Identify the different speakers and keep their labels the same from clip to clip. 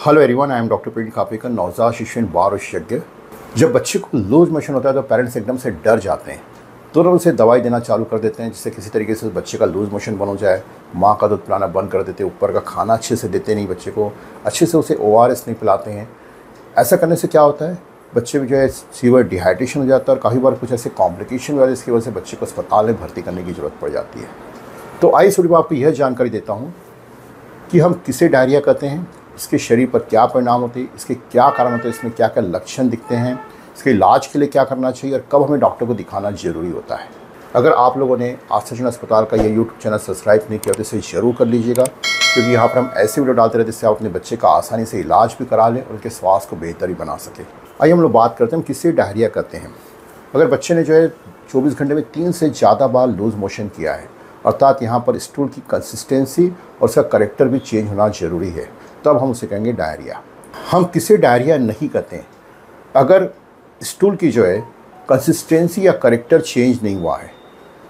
Speaker 1: Hello everyone, I am doctor Preeti Kafekar, नवजात शिशु एवं बाल विशेषज्ञ। जब बच्चे को लूज मोशन होता है तो पेरेंट्स एकदम से डर जाते हैं, तुरंत उसे दवाई देना चालू कर देते हैं जिससे किसी तरीके से बच्चे का लूज मोशन बंद हो जाए। माँ का दूध पिलाना बंद कर देते हैं, ऊपर का खाना अच्छे से देते नहीं, बच्चे को अच्छे से उसे ORS नहीं पिलाते हैं। ऐसा करने से क्या होता है, बच्चे में जो है सीवियर डिहाइड्रेशन हो जाता है और काफ़ी बार कुछ ऐसे कॉम्प्लिकेशन हो जिसकी वजह से बच्चे को अस्पताल में भर्ती करने की ज़रूरत पड़ जाती है। तो आइए शुरू में आपको यह जानकारी देता हूँ कि हम किसे डायरिया कहते हैं, इसके शरीर पर क्या परिणाम होते हैं, इसके क्या कारण होते हैं, इसमें क्या क्या लक्षण दिखते हैं, इसके इलाज के लिए क्या करना चाहिए और कब हमें डॉक्टर को दिखाना ज़रूरी होता है। अगर आप लोगों ने आस्था अस्पताल का ये यूट्यूब चैनल सब्सक्राइब नहीं किया तो इसे ज़रूर कर लीजिएगा, क्योंकि यहाँ पर हम ऐसे वीडियो डालते रहते हैं जिससे आप अपने बच्चे का आसानी से इलाज भी करा लें और उनके स्वास्थ्य को बेहतर ही बना सकें। आइए हम लोग बात करते हैं किससे डायरिया करते हैं। अगर बच्चे ने जो है 24 घंटे में 3 से ज़्यादा बार लूज मोशन किया है, अर्थात यहाँ पर स्टूल की कंसिस्टेंसी और उसका करेक्टर भी चेंज होना ज़रूरी है, तब हम उसे कहेंगे डायरिया। हम किसे डायरिया नहीं कहते हैं अगर स्टूल की जो है कंसिस्टेंसी या करेक्टर चेंज नहीं हुआ है,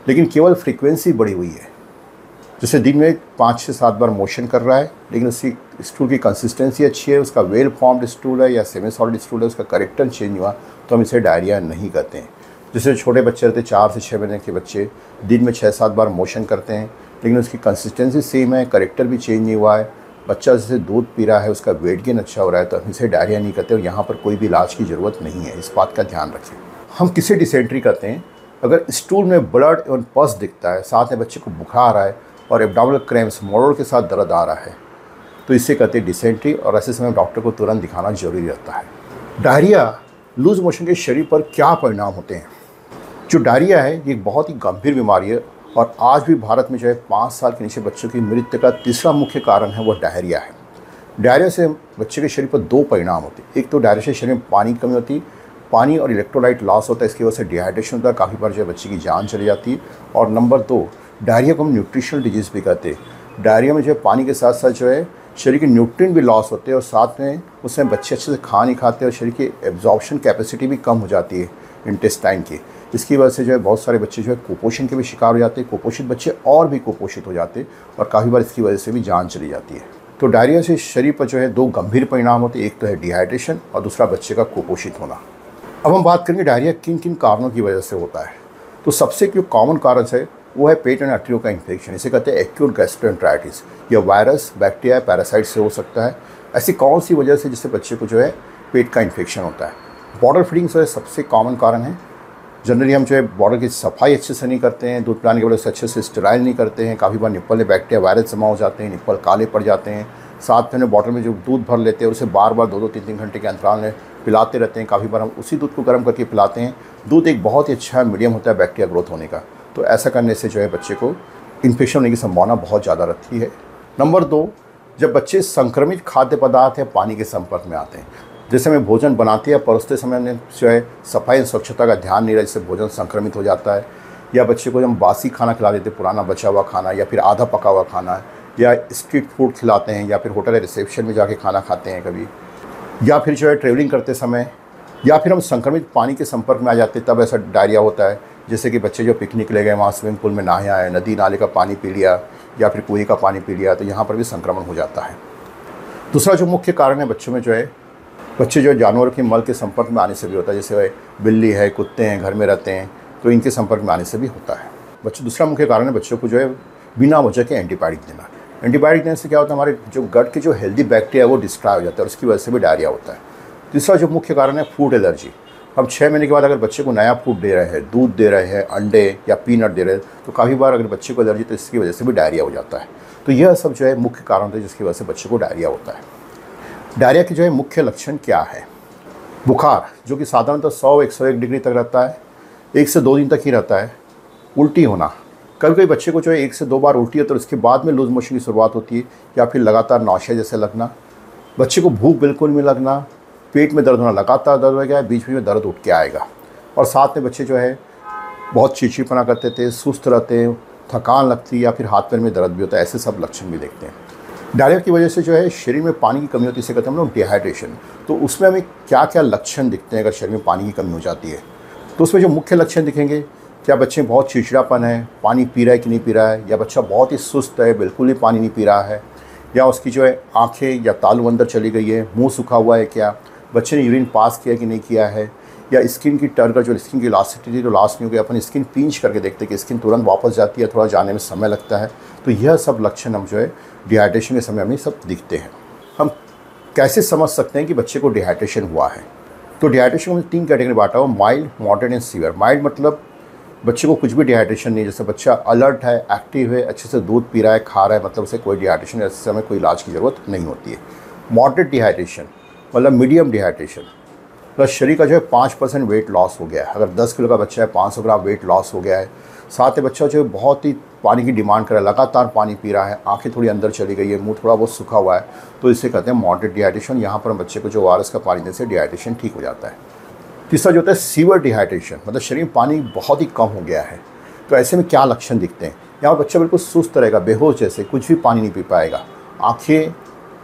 Speaker 1: लेकिन केवल फ्रीक्वेंसी बढ़ी हुई है। जैसे दिन में 5 से 7 बार मोशन कर रहा है, लेकिन उसकी स्टूल की कंसिस्टेंसी अच्छी है, उसका वेल फॉर्म्ड स्टूल है या सेमी सॉलिड स्टूल है, उसका करेक्टर चेंज हुआ, तो हम इसे डायरिया नहीं कहते हैं। जैसे छोटे बच्चे रहते 4 से 6 महीने के बच्चे दिन में 6-7 बार मोशन करते हैं, लेकिन उसकी कंसिस्टेंसी सेम है, करेक्टर भी चेंज नहीं हुआ है, बच्चा जैसे दूध पी रहा है, उसका वेट गेन अच्छा हो रहा है, तो हम इसे डायरिया नहीं करते और यहाँ पर कोई भी इलाज की ज़रूरत नहीं है। इस बात का ध्यान रखें। हम किसे डिसेंट्री करते हैं अगर स्टूल में ब्लड एवं पस दिखता है, साथ में बच्चे को बुखार आ है और एब्डोमिनल क्रैम्प्स मोड़ोड़ के साथ दर्द आ रहा है, तो इससे कहते हैं डिसेंट्री और ऐसे समय डॉक्टर को तुरंत दिखाना जरूरी रहता है। डायरिया लूज मोशन के शरीर पर क्या परिणाम होते हैं। जो डायरिया है ये एक बहुत ही गंभीर बीमारी है और आज भी भारत में जो है 5 साल के नीचे बच्चों की मृत्यु का तीसरा मुख्य कारण है वो डायरिया है। डायरिया से बच्चे के शरीर पर 2 परिणाम होते हैं। एक तो डायरिया से शरीर में पानी की कमी होती है, पानी और इलेक्ट्रोलाइट लॉस होता है, इसकी वजह से डिहाइड्रेशन होता है, काफ़ी बार जो है बच्चे की जान चली जाती है। और नंबर 2, डायरिया को हम न्यूट्रिशनल डिजीज़ भी कहते हैं। डायरिया में जो है पानी के साथ साथ जो है शरीर के न्यूट्रिएंट भी लॉस होते हैं और साथ में उसमें बच्चे अच्छे से खा नहीं खाते और शरीर की एब्जॉर्प्शन कैपेसिटी भी कम हो जाती है इंटेस्टाइन की। इसकी वजह से जो है बहुत सारे बच्चे जो है कुपोषण के भी शिकार हो जाते हैं, कुपोषित बच्चे और भी कुपोषित हो जाते हैं और काफ़ी बार इसकी वजह से भी जान चली जाती है। तो डायरिया से शरीर पर जो है 2 गंभीर परिणाम होते हैं, एक तो है डिहाइड्रेशन और दूसरा बच्चे का कुपोषित होना। अब हम बात करेंगे डायरिया किन किन कारणों की वजह से होता है। तो सबसे जो कॉमन कारण है वो है पेट एंड आर्टरियों का इन्फेक्शन, इसे कहते हैं एक्यूट गैस्ट्रोएंटेराइटिस। या वायरस, बैक्टीरिया, पैरासाइट से हो सकता है। ऐसी कौन सी वजह से जिससे बच्चे को जो है पेट का इन्फेक्शन होता है। बॉटल फीडिंग जो है सबसे कॉमन कारण है। जनरली हम जो है बॉटल की सफाई अच्छे से नहीं करते हैं, दूध पिलाने के बाद उसे अच्छे से स्टेराइल नहीं करते हैं, काफ़ी बार निप्पल में बैक्टीरिया वायरस जमा हो जाते हैं, निप्पल काले पड़ जाते हैं। साथ में बॉटल में जो दूध भर लेते हैं उसे बार बार 2-2, 3-3 घंटे के अंतराल में पिलाते रहते हैं। काफ़ी बार हम उसी दूध को गर्म करके पिलाते हैं। दूध एक बहुत ही अच्छा मीडियम होता है बैक्टीरिया ग्रोथ होने का, तो ऐसा करने से जो है बच्चे को इन्फेक्शन होने की संभावना बहुत ज़्यादा रहती है। नंबर 2, जब बच्चे संक्रमित खाद्य पदार्थ या पानी के संपर्क में आते हैं, जैसे हमें भोजन बनाते या परोसते समय में जो है सफाई और स्वच्छता का ध्यान नहीं रहा, जिससे भोजन संक्रमित हो जाता है। या बच्चे को जब हम बासी खाना खिला देते, पुराना बचा हुआ खाना या फिर आधा पका हुआ खाना, या स्ट्रीट फूड खिलाते हैं, या फिर होटल या रिसेप्शन में जाके खाना खाते हैं कभी, या फिर जो है ट्रेवलिंग करते समय, या फिर हम संक्रमित पानी के संपर्क में आ जाते तब ऐसा डायरिया होता है। जैसे कि बच्चे जो पिकनिक ले गए, वहाँ स्विमिंग पूल में नहाया है, नदी नाले का पानी पी लिया या फिर कुएं का पानी पी लिया, तो यहाँ पर भी संक्रमण हो जाता है। दूसरा जो मुख्य कारण है बच्चों में जो है, बच्चे जो जानवरों के मल के संपर्क में आने से भी होता है। जैसे बिल्ली है, कुत्ते हैं, घर में रहते हैं, तो इनके संपर्क में आने से भी होता है। दूसरा मुख्य कारण है बच्चों को जो है बिना वजह के एंटीबायोटिक देना। एंटीबायोटिक देने से क्या होता है, हमारे जो गट के जो हेल्दी बैक्टीरिया है वो डिस्ट्रॉय हो जाता है और उसकी वजह से भी डायरिया होता है। तीसरा जो मुख्य कारण है फूड एलर्जी। हम 6 महीने के बाद अगर बच्चे को नया फूड दे रहे हैं, दूध दे रहे हैं, अंडे या पीनट दे रहे हैं, तो काफ़ी बार अगर बच्चे को एलर्जी तो इसकी वजह से भी डायरिया हो जाता है। तो यह सब जो है मुख्य कारण है जिसकी वजह से बच्चे को डायरिया होता है। डायरिया के जो है मुख्य लक्षण क्या है। बुखार जो कि साधारणतः 100-101 डिग्री तक रहता है, 1 से 2 दिन तक ही रहता है। उल्टी होना, कभी कभी बच्चे को जो है 1 से 2 बार उल्टी होती है तो उसके बाद में लूज मोशन की शुरुआत होती है, या फिर लगातार नौशिया जैसे लगना। बच्चे को भूख बिल्कुल नहीं लगना, पेट में दर्द होना, लगातार दर्द हो गया, बीच में दर्द उठ के आएगा। और साथ में बच्चे जो है बहुत चिड़चिड़पना करते थे, सुस्त रहते, थकान लगती या फिर हाथ पैर में दर्द भी होता है, ऐसे सब लक्षण भी देखते हैं। डायरिया की वजह से जो है शरीर में पानी की कमी होती है, इसे कहते हैं हम लोग डिहाइड्रेशन। तो उसमें हमें क्या क्या लक्षण दिखते हैं अगर शरीर में पानी की कमी हो जाती है। तो उसमें जो मुख्य लक्षण दिखेंगे, क्या बच्चे में बहुत चिड़चिड़ापन है, पानी पी रहा है कि नहीं पी रहा है, या बच्चा बहुत ही सुस्त है, बिल्कुल ही पानी नहीं पी रहा है, या उसकी जो है आँखें या तालू अंदर चली गई है, मुँह सूखा हुआ है क्या, बच्चे ने यूरिन पास किया कि नहीं किया है, या स्किन की टर्गर जो स्किन की इलास्टिसिटी जो लास्ट नहीं हो गई, अपन स्किन पिंच करके देखते हैं कि स्किन तुरंत वापस जाती है, थोड़ा जाने में समय लगता है। तो यह सब लक्षण हम जो है डिहाइड्रेशन के समय हमें सब दिखते हैं। हम कैसे समझ सकते हैं कि बच्चे को डिहाइड्रेशन हुआ है? तो डिहाइड्रेशन को हमने 3 कैटेगरी बांटा हुआ, mild, moderate and severe. Mild मतलब बच्चे को कुछ भी डिहाइड्रेशन नहीं, जैसे बच्चा अलर्ट है, एक्टिव है, अच्छे से दूध पी रहा है, खा रहा है, मतलब उसे कोई डिहाइड्रेशन, ऐसे समय कोई इलाज की ज़रूरत नहीं होती है। मॉडरेट डिहाइड्रेशन मतलब मीडियम डिहाइड्रेशन, प्लस शरीर का जो है 5% वेट लॉस हो गया है। अगर 10 किलो का बच्चा है, 500 ग्राम वेट लॉस हो गया है। साथ में बच्चा जो है बहुत ही पानी की डिमांड कर रहा है, लगातार पानी पी रहा है, आंखें थोड़ी अंदर चली गई है, मुंह थोड़ा बहुत सूखा हुआ है, तो इसे कहते हैं मॉडरेट डिहाइड्रेशन। यहाँ पर हम बच्चे को जो ORS का पानी देने से डिहाइड्रेशन ठीक हो जाता है। तीसरा जो होता है सीवियर डिहाइड्रेशन, मतलब शरीर में पानी बहुत ही कम हो गया है। तो ऐसे में क्या लक्षण दिखते हैं? यहाँ बच्चा बिल्कुल सुस्त रहेगा, बेहोश जैसे, कुछ भी पानी नहीं पी पाएगा, आँखें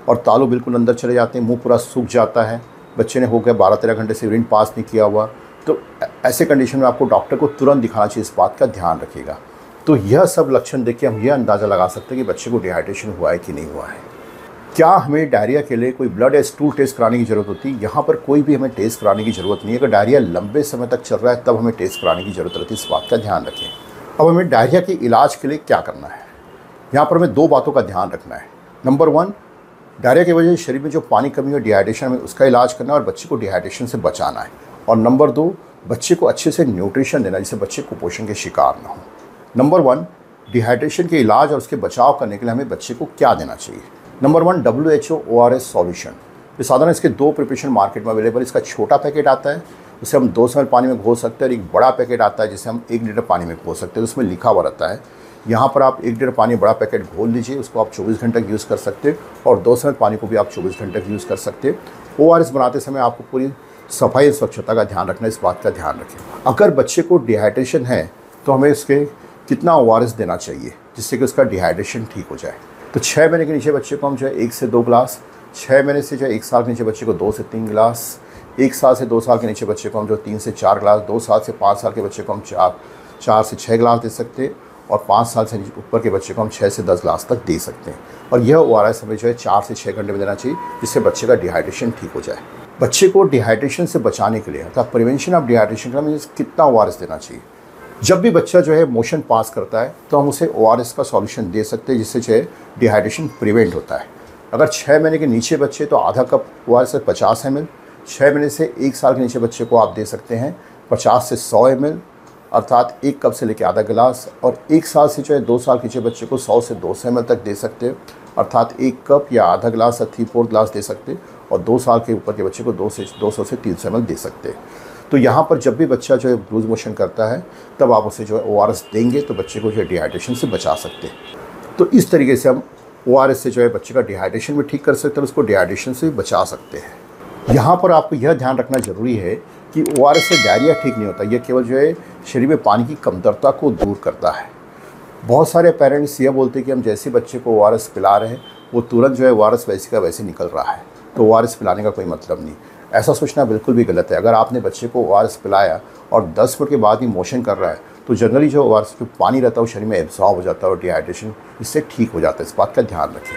Speaker 1: और तालू बिल्कुल अंदर चले जाते हैं, मुँह पूरा सूख जाता है, बच्चे ने हो गया 12-13 घंटे से यूरिन पास नहीं किया हुआ। तो ऐसे कंडीशन में आपको डॉक्टर को तुरंत दिखाना चाहिए, इस बात का ध्यान रखिएगा। तो यह सब लक्षण देख के हम यह अंदाज़ा लगा सकते हैं कि बच्चे को डिहाइड्रेशन हुआ है कि नहीं हुआ है। क्या हमें डायरिया के लिए कोई ब्लड या स्टूल टेस्ट कराने की ज़रूरत होती है? यहाँ पर कोई भी हमें टेस्ट कराने की ज़रूरत नहीं है। अगर डायरिया लंबे समय तक चल रहा है तब हमें टेस्ट कराने की ज़रूरत रहती है, इस बात का ध्यान रखें। अब हमें डायरिया के इलाज के लिए क्या करना है? यहाँ पर हमें 2 बातों का ध्यान रखना है। नंबर 1, डायरिया की वजह से शरीर में जो पानी कमी है, डिहाइड्रेशन में, उसका इलाज करना है और बच्चे को डिहाइड्रेशन से बचाना है। और नंबर 2, बच्चे को अच्छे से न्यूट्रिशन देना, जिससे बच्चे कुपोषण के शिकार ना हो। नंबर 1, डिहाइड्रेशन के इलाज और उसके बचाव करने के लिए हमें बच्चे को क्या देना चाहिए? Number 1, WHO ORS solution. ये साधारण इसके 2 प्रिपरेशन मार्केट में अवेलेबल। इसका छोटा पैकेट आता है, उसे हम 200 ml पानी में घोल सकते हैं, और एक बड़ा पैकेट आता है जिसे हम 1 लीटर पानी में घोल सकते हैं। उसमें लिखा हुआ रहता है, यहाँ पर आप 1 लीटर पानी बड़ा पैकेट घोल लीजिए, उसको आप 24 घंटे तक यूज़ कर सकते हैं, और 200 ml पानी को भी आप 24 घंटे तक यूज़ कर सकते हैं। ORS बनाते समय आपको पूरी सफाई और स्वच्छता का ध्यान रखना है, इस बात का ध्यान रखें। अगर बच्चे को डिहाइड्रेशन है तो हमें उसके कितना ORS देना चाहिए जिससे कि उसका डिहाइड्रेशन ठीक हो जाए? तो 6 महीने के नीचे बच्चे को हम जो है 1 से 2 गिलास, 6 महीने से जो है 1 साल के नीचे बच्चे को 2 से 3 गिलास, 1 साल से 2 साल के नीचे बच्चे को हम जो 3 से 4 गिलास, 2 साल से 5 साल के बच्चे को हम 4 से 6 गिलास दे सकते हैं, और 5 साल से ऊपर के बच्चे को हम 6 से 10 गिलास तक दे सकते हैं। और यह ORS हमें जो है 4 से 6 घंटे में देना चाहिए, जिससे बच्चे का डिहाइड्रेशन ठीक हो जाए। बच्चे को डिहाइड्रेशन से बचाने के लिए, अर्थात प्रिवेंशन ऑफ डिहाइड्रेशन का, हमें कितना ORS देना चाहिए? जब भी बच्चा जो है मोशन पास करता है तो हम उसे ORS का सॉल्यूशन दे सकते हैं, जिससे जो है डिहाइड्रेशन प्रिवेंट होता है। अगर 6 महीने के नीचे बच्चे तो आधा कप ORS 50 ml, 6 महीने से 1 साल के नीचे बच्चे को आप दे सकते हैं 50 से 100 ml, अर्थात 1 कप से लेकर आधा गिलास, और 1 साल से जो है 2 साल के नीचे बच्चे को 100 से 200 ml तक दे सकते हैं, अर्थात 1 कप या आधा गिलास या 3/4 गिलास दे सकते हैं, और 2 साल के ऊपर के बच्चे को 200 से 300 ml दे सकते हैं। तो यहाँ पर जब भी बच्चा जो है लूज मोशन करता है तब आप उसे जो है ORS देंगे तो बच्चे को जो है डिहाइड्रेशन से बचा सकते हैं। तो इस तरीके से हम ORS से जो है बच्चे का डिहाइड्रेशन भी ठीक कर सकते हैं, उसको डिहाइड्रेशन से भी बचा सकते हैं। यहाँ पर आपको यह ध्यान रखना ज़रूरी है कि ORS से डायरिया ठीक नहीं होता, यह केवल जो है शरीर में पानी की कमतरता को दूर करता है। बहुत सारे पेरेंट्स यह बोलते हैं कि हम जैसे बच्चे को ORS पिला रहे हैं वो तुरंत जो है ORS वैसे का वैसे निकल रहा है, तो ORS पिलाने का कोई मतलब नहीं। ऐसा सोचना बिल्कुल भी गलत है। अगर आपने बच्चे को ORS पिलाया और 10 मिनट के बाद ही मोशन कर रहा है तो जनरली जो ORS जो पानी रहता है वो शरीर में एब्जॉर्ब हो जाता है और डिहाइड्रेशन इससे ठीक हो जाता है, इस बात का ध्यान रखें।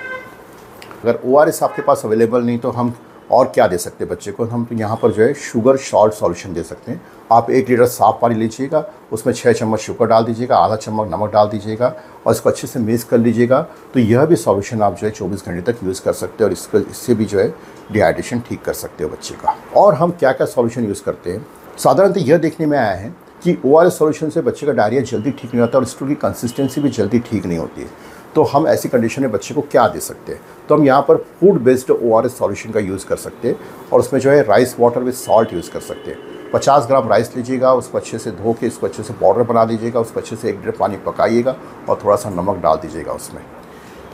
Speaker 1: अगर ORS आपके पास अवेलेबल नहीं तो हम और क्या दे सकते हैं बच्चे को? हम यहाँ पर जो है शुगर सॉल्ट सॉल्यूशन दे सकते हैं। आप 1 लीटर साफ़ पानी लीजिएगा, उसमें 6 चम्मच शुगर डाल दीजिएगा, आधा चम्मच नमक डाल दीजिएगा और इसको अच्छे से मिक्स कर लीजिएगा। तो यह भी सॉल्यूशन आप जो है 24 घंटे तक यूज़ कर सकते हैं और इससे भी जो है डिहाइड्रेशन ठीक कर सकते हो बच्चे का। और हम क्या क्या सॉल्यूशन यूज़ करते हैं? साधारणतः यह देखने में आया है कि ORS सॉल्यूशन से बच्चे का डायरिया जल्दी ठीक नहीं होता और स्टूल की कंसिस्टेंसी भी जल्दी ठीक नहीं होती है। तो हम ऐसी कंडीशन में बच्चे को क्या दे सकते हैं? तो हम यहाँ पर फूड बेस्ड ORS सॉल्यूशन का यूज़ कर सकते हैं और उसमें जो है rice water with salt use कर सकते हैं। 50 ग्राम राइस लीजिएगा, उसको अच्छे से धो के इसको अच्छे से पाउडर बना लीजिएगा, उसको अच्छे से 1 लीटर पानी पकाइएगा और थोड़ा सा नमक डाल दीजिएगा उसमें।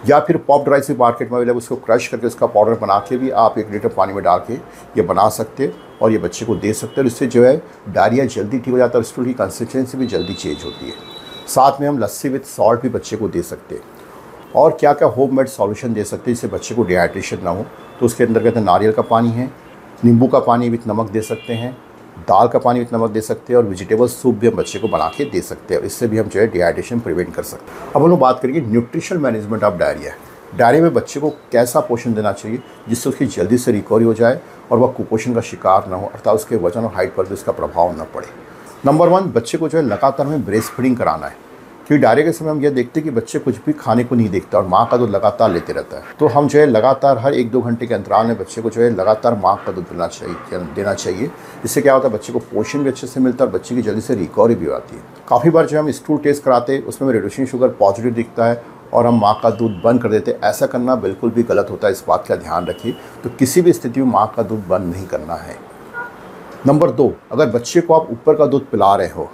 Speaker 1: या फिर पॉप्ड राइस भी मार्केट में अवेलेबल, उसको क्रश करके उसका पाउडर बना के भी आप 1 लीटर पानी में डाल के ये बना सकते हैं और ये बच्चे को दे सकते हैं। इससे जो है डायरिया जल्दी ठीक हो जाता है और स्टूल की कंसिस्टेंसी भी जल्दी चेंज होती है। साथ में हम लस्सी विद सॉल्ट भी बच्चे को दे सकते हैं। और क्या क्या होम मेड सॉल्यूशन दे सकते हैं जिससे बच्चे को डिहाइड्रेशन ना हो? तो उसके अंदर कहते हैं नारियल का पानी है, नींबू का पानी विथ नमक दे सकते हैं, दाल का पानी विथ नमक दे सकते हैं और वेजिटेबल सूप भी हम बच्चे को बना के दे सकते हैं और इससे भी हम जो है डिहाइड्रेशन प्रिवेंट कर सकते हैं। अब हम लोग बात करेंगे nutritional management of diarrhoea. Diarrhoea में बच्चे को कैसा पोषण देना चाहिए जिससे उसकी जल्दी से रिकवरी हो जाए और वह कुपोषण का शिकार न हो, अर्थात उसके वजन और हाइट पर भी इसका प्रभाव न पड़े। नंबर 1, बच्चे को जो है लगातार हमें ब्रेस्ट फीडिंग कराना है, क्योंकि डायरिया के समय हम यह देखते हैं कि बच्चे कुछ भी खाने को नहीं देखता और माँ का दूध लगातार लेते रहता है। तो हम जो है लगातार हर 1-2 घंटे के अंतराल में बच्चे को जो है लगातार माँ का दूध देना चाहिए। इससे क्या होता है, बच्चे को पोषण भी अच्छे से मिलता है और बच्चे की जल्दी से रिकवरी भी आती है। काफ़ी बार जो हम स्टूल टेस्ट कराते हैं उसमें रेडिएशन शुगर पॉजिटिव दिखता है और हम माँ का दूध बंद कर देते हैं। ऐसा करना बिल्कुल भी गलत होता है, इस बात का ध्यान रखिए। तो किसी भी स्थिति में माँ का दूध बंद नहीं करना है। नंबर 2, अगर बच्चे को आप ऊपर का दूध पिला रहे हो,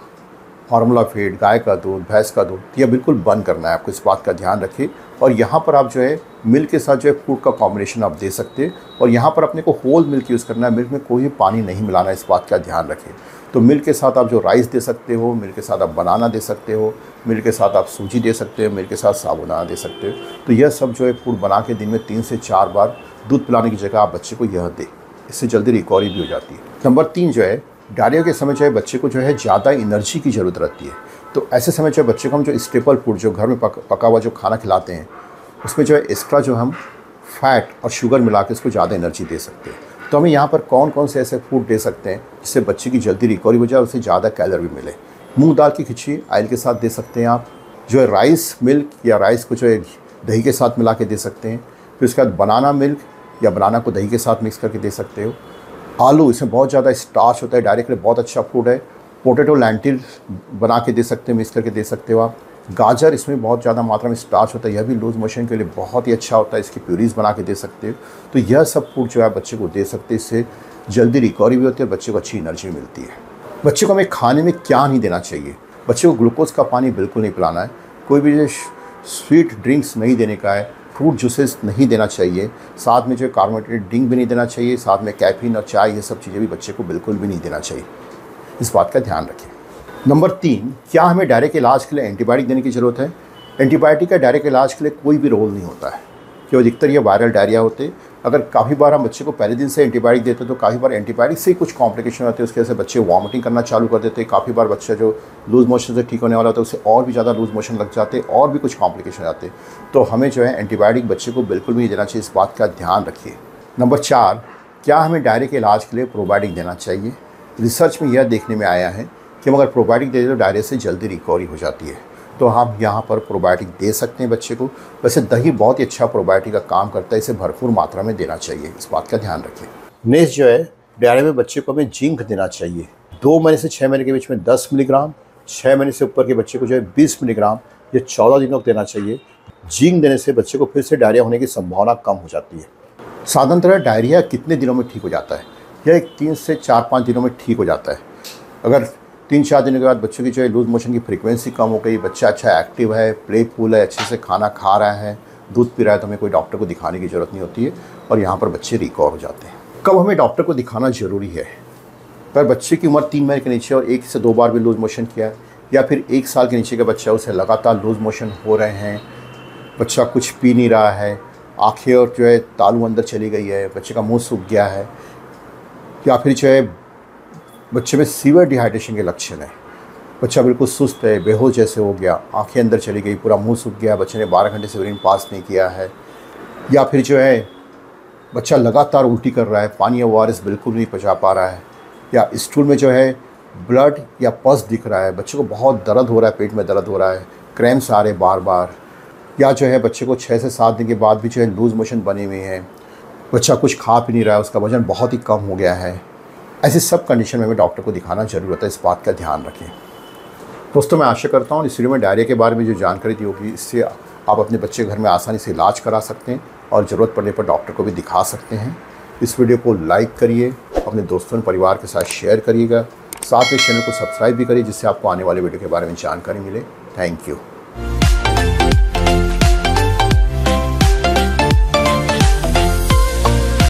Speaker 1: फार्मूला फीड, गाय का दूध, भैंस का दूध, यह बिल्कुल बंद करना है आपको, इस बात का ध्यान रखिए। और यहाँ पर आप जो है मिल्क के साथ जो है फूड का कॉम्बिनेशन आप दे सकते हैं और यहाँ पर अपने को होल मिल्क यूज़ करना है, मिल्क में कोई पानी नहीं मिलाना है, इस बात का ध्यान रखिए। तो मिल्क के साथ आप जो राइस दे सकते हो, मिल्क के साथ आप बनाना दे सकते हो, मिल्क के साथ आप सूजी दे सकते हो, मिल्क के साथ साबूदाना दे सकते हो। तो यह सब जो है फूड बना के दिन में 3 से 4 बार दूध पिलाने की जगह आप बच्चे को यह दें, इससे जल्दी रिकवरी भी हो जाती है। नंबर 3 जो है, डायरिया के समय जो है बच्चे को जो है ज़्यादा एनर्जी की ज़रूरत रहती है। तो ऐसे समय जो है बच्चे को हम जो स्टेपल फूड, जो घर में पका हुआ जो खाना खिलाते हैं, उसमें जो है एक्स्ट्रा जो हम फैट और शुगर मिला के उसको ज़्यादा एनर्जी दे सकते हैं। तो हमें यहाँ पर कौन कौन से ऐसे फूड दे सकते हैं जिससे बच्चे की जल्दी रिकवरी हो जाए और उसे ज़्यादा कैलोरी भी मिले। मूंग दाल की खिचड़ी आयल के साथ दे सकते हैं आप, जो है राइस मिल्क या राइस को जो है दही के साथ मिला के दे सकते हैं। फिर उसके बाद बनाना मिल्क या बनाना को दही के साथ मिक्स करके दे सकते हो। आलू, इसमें बहुत ज़्यादा स्टार्च होता है, डायरेक्ट बहुत अच्छा फूड है। पोटैटो लैंटिल बना के दे सकते हैं, मिक्स करके दे सकते हो आप। गाजर, इसमें बहुत ज़्यादा मात्रा में स्टार्च होता है, यह भी लूज मोशन के लिए बहुत ही अच्छा होता है, इसकी प्यूरीज बना के दे सकते हो। तो यह सब फूड जो है बच्चे को दे सकते हैं, इससे जल्दी रिकवरी भी होती है, बच्चे को अच्छी एनर्जी मिलती है। बच्चे को हमें खाने में क्या नहीं देना चाहिए, बच्चे को ग्लूकोज का पानी बिल्कुल नहीं पिलाना है, कोई भी स्वीट ड्रिंक्स नहीं देने का है, फ्रूट जूसेस नहीं देना चाहिए, साथ में जो कार्बोनेटेड ड्रिंक भी नहीं देना चाहिए, साथ में कैफीन और चाय, ये सब चीज़ें भी बच्चे को बिल्कुल भी नहीं देना चाहिए, इस बात का ध्यान रखें। नंबर 3, क्या हमें डायरिया के इलाज के लिए एंटीबायोटिक देने की ज़रूरत है? एंटीबायोटिक का डायरिया के इलाज के लिए कोई भी रोल नहीं होता है, क्योंकि अधिकतर ये वायरल डायरिया होते। अगर काफ़ी बार हम बच्चे को पहले दिन से एंटीबायोटिक देते तो काफ़ी बार एंटीबायोटिक से ही कुछ कॉम्प्लिकेशन होते हैं, उसकी वजह से बच्चे वॉमिटिंग करना चालू कर देते हैं। काफ़ी बार बच्चा जो लूज़ मोशन से ठीक होने वाला होता है उससे और भी ज़्यादा लूज़ मोशन लग जाते हैं और भी कुछ कॉम्प्लिकेशन आते हैं। तो हमें जो है एंटीबायोटिक बच्चे को बिल्कुल भी नहीं देना चाहिए, इस बात का ध्यान रखिए। नंबर 4, क्या हमें डायरिया के इलाज के लिए प्रोबायोटिक देना चाहिए? रिसर्च में यह देखने में आया है कि हम अगर प्रोबायोटिक दे दें तो डायरिया से जल्दी रिकवरी हो जाती है, तो हम यहाँ पर प्रोबायोटिक दे सकते हैं बच्चे को। वैसे दही बहुत ही अच्छा प्रोबायोटिक का काम करता है, इसे भरपूर मात्रा में देना चाहिए, इस बात का ध्यान रखें। नेक्स्ट जो है, डायरिया में बच्चे को हमें जिंक देना चाहिए। 2 महीने से 6 महीने के बीच में 10 मिलीग्राम, 6 महीने से ऊपर के बच्चे को जो है 20 मिलीग्राम, ये 14 दिनों को देना चाहिए। जिंक देने से बच्चे को फिर से डायरिया होने की संभावना कम हो जाती है। साधारणतः डायरिया कितने दिनों में ठीक हो जाता है? यह 3 से 4-5 दिनों में ठीक हो जाता है। अगर 3-4 दिनों के बाद बच्चों की जो है लूज मोशन की फ्रीक्वेंसी कम हो गई, बच्चा अच्छा एक्टिव है, प्लेफुल है, अच्छे से खाना खा रहा है, दूध पी रहा है, तो हमें कोई डॉक्टर को दिखाने की ज़रूरत नहीं होती है और यहाँ पर बच्चे रिकवर हो जाते हैं। कब हमें डॉक्टर को दिखाना ज़रूरी है? पर बच्चे की उम्र 3 महीने के नीचे और 1 से 2 बार भी लूज मोशन किया, या फिर 1 साल के नीचे का बच्चा, उसे लगातार लूज मोशन हो रहे हैं, बच्चा कुछ पी नहीं रहा है, आँखें और जो है तालू अंदर चली गई है, बच्चे का मुँह सूख गया है, या फिर जो है बच्चे में सीवियर डिहाइड्रेशन के लक्षण है, बच्चा बिल्कुल सुस्त है, बेहोश जैसे हो गया, आंखें अंदर चली गई, पूरा मुंह सूख गया, बच्चे ने 12 घंटे से यूरिन पास नहीं किया है, या फिर जो है बच्चा लगातार उल्टी कर रहा है, पानी या ORS बिल्कुल नहीं पचा पा रहा है, या स्टूल में जो है ब्लड या पस दिख रहा है, बच्चे को बहुत दर्द हो रहा है, पेट में दर्द हो रहा है, क्रैम्प्स आ रहे बार बार, या जो है बच्चे को 6 से 7 दिन के बाद भी जो है लूज़ मोशन बनी हुई है, बच्चा कुछ खा पी नहीं रहा है, उसका वजन बहुत ही कम हो गया है, ऐसे सब कंडीशन में हमें डॉक्टर को दिखाना ज़रूरत है, इस बात का ध्यान रखें। दोस्तों, मैं आशा करता हूँ इस वीडियो में डायरिया के बारे में जो जानकारी दी होगी, इससे आप अपने बच्चे के घर में आसानी से इलाज करा सकते हैं और ज़रूरत पड़ने पर डॉक्टर को भी दिखा सकते हैं। इस वीडियो को लाइक करिए, अपने दोस्तों और परिवार के साथ शेयर करिएगा, साथ में चैनल को सब्सक्राइब भी करिए, जिससे आपको आने वाले वीडियो के बारे में जानकारी मिले। Thank you.